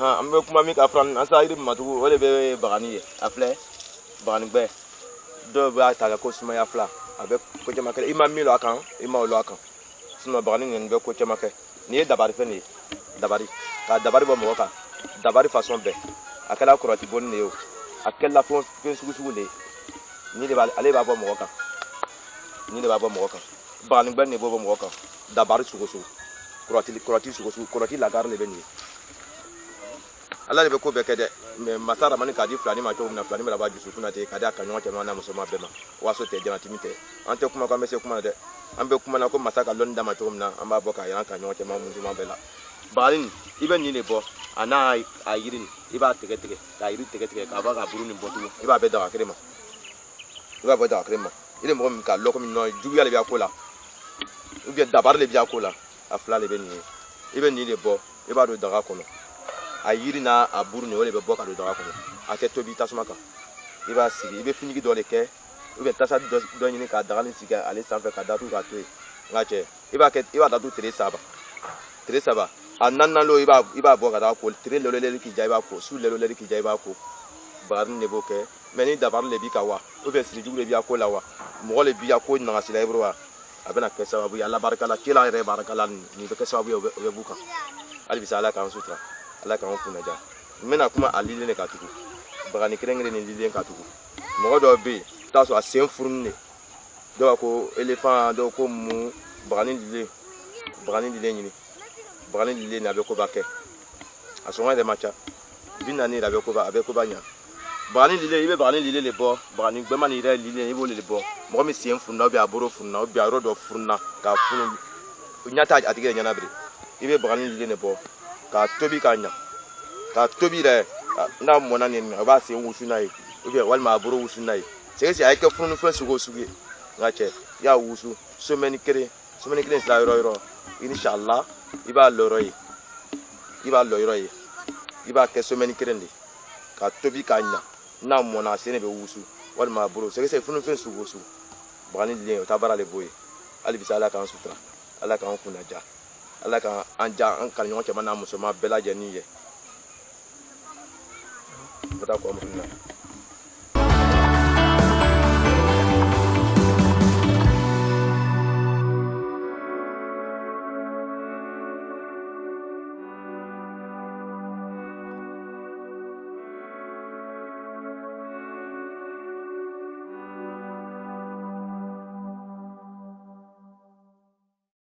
an bɛ kuma min ka fran an sa yiri matugu o de bɛ bagani ye a filɛ bagani gbɛ dɔw b'a ta kɛ ko sumaya fila a bɛ ko caman kɛ i ma min a kan i ma olu a kan sinon bagani nin bɛ ko caman kɛ nin ye dabari fɛn de ye dabari ka dabari bɔ mɔgɔ kan dabari façon bɛɛ a kɛra kɔrɔti bonni de ye o a kɛra fɛn sugu de ye ni de ale b'a bɔ mɔgɔ kan ni de b'a bɔ mɔgɔ kan bagani gbɛ de b'o bɔ mɔgɔ kan dabari sugu kɔrɔti sugu kɔrɔti lagari de bɛ nin ye ala de bɛ ko bɛɛ kɛ dɛ mais masa ramani k'a di filani ma cogo min na filani bɛ b'a dusu kunna ten ka di a ka ɲɔgɔn cɛ n'a musoman bɛɛ ma waso tɛ janatimi tɛ an tɛ kuma kan bɛ se kuma na dɛ an bɛ kuma na ko masa ka lɔnni d'a ma cogo min na an b'a bɔ k'a yira an ka ɲɔgɔn cɛ musoman bɛɛ la bagani i bɛ nin de bɔ a n'a yiri nin i b'a tigɛ tigɛ k'a yiri tigɛ tigɛ k'a bɔ ka buru nin bɔ tugun i b'a bɛɛ daga kelen ma i b'a bɔ daga kelen ma i ni mɔgɔ min ka lɔ komi nɔ juguya de b'a ko la ou bien dabari de b'a ko la a fila de bɛ nin ye i bɛ nin de bɔ i b'a don daga kɔnɔ a yiri n'a a buru nin o de bɛ bɔ ka don daga kɔnɔ a tɛ tobi tasuma kan i b'a sigi i bɛ finiji dɔ de kɛ ou bien tasa dɔ ɲini ka daga nin sigi ale sanfɛ ka datugu k'a to yen nka cɛ i b'a datugu tile saba a naaninan i b'a bɔ ka taa ko tile lɛlɛli k'i ja i b'a ko su lɛlɛli k'i ja i b'a ko bagani de b'o kɛ mais ni dabari de b'i kan wa ou bien sirijugu de b'i ko la wa mɔgɔ de b'i ko nagasila i bolo wa a bɛna kɛ sababu ye ala barika la kila yɛrɛ barika la nin bɛ kɛ sababu ye o bɛ b'u kan hali bisa ala k'an sutura ala k'an kunnaja n bɛna kuma a lilen de ka tugu bagani kelen-kelen ni lilen ka tugu mɔgɔ dɔw bɛ yen i t'a sɔrɔ a sen furunin de dɔw b'a ko éléphant dɔw ko mun bagani lilen ɲini bagani lilen nin a bɛ koba kɛ a sɔngɔ yɛrɛ ma ca 40 a bɛ koba ɲa bagani lilen i bɛ bagani lilen de bɔ bagani gbɛma nin yɛrɛ lilen i b'o de bɔ mɔgɔ min sen fununa ou bien a bolo fununa ou bien a yɔrɔ dɔ fununa k'a funu ɲɛ t'a tigi yɛrɛ ɲɛna bilen i bɛ bagani lilen de bɔ k'a tobi k'a ɲa k'a tobi yɛrɛ n'a mɔna nin a b'a sen wusu n'a ye ou bien walima a bolo wusu n'a ye c'est que a ye kɛ fununifɛn sugu o sugu ye nka cɛ i y'a wusu semaine kelen sera yɔrɔ yɔrɔ inshallah i b'a lɔ yɔrɔ ye i b'a kɛ semaine kelen de k'a tobi k'a ɲa n'a mɔna a sen de bɛ wusu walima a bolo c'est que fununifɛn sugu o sugu bagani lilen o t'a baara de b'o ye hali bisa ala k'an sutura ala k'an kunnaja ala k'an ja an kaliɲɔgɔn cɛman n'a musoman bɛɛ lajɛlen ye.